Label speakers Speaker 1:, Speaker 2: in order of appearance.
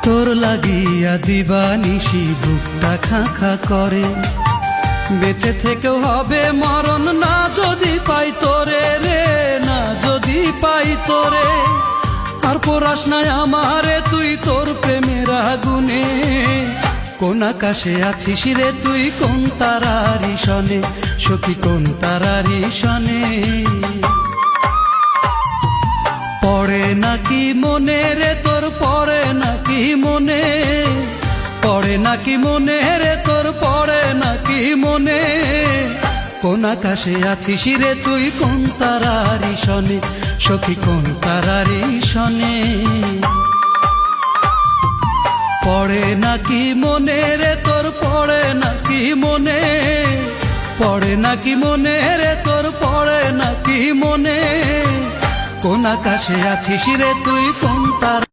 Speaker 1: তোর লাগিয়া দিবানিশি বুকটা খা খা করে, বেঁচে থেকেও হবে মরণ না যদি পাই তোরে রে, না যদি পাই তোরে। আর পড়াস নাই আমারে তুই তোর প্রেমের আগুনে, কোন আকাশে আছিস রে তুই কোন তারারি সনে, সখী কোন তারারি সনে। পড়ে নাকি মনে রে তোর, পড়ে নাকি মনে, পড়ে নাকি মনে রে তোর, পড়ে নাকি মনে, কোন আকাশে আছিস রে তুই কোন তারারি সনে, সখী কোন তারারি সনে। পড়ে নাকি মনে রে তোর, পড়ে নাকি মনে, পড়ে নাকি মনে রে তোর, পড়ে নাকি মনে, কোন আকাশে আছিস রে তুই কোন তারা।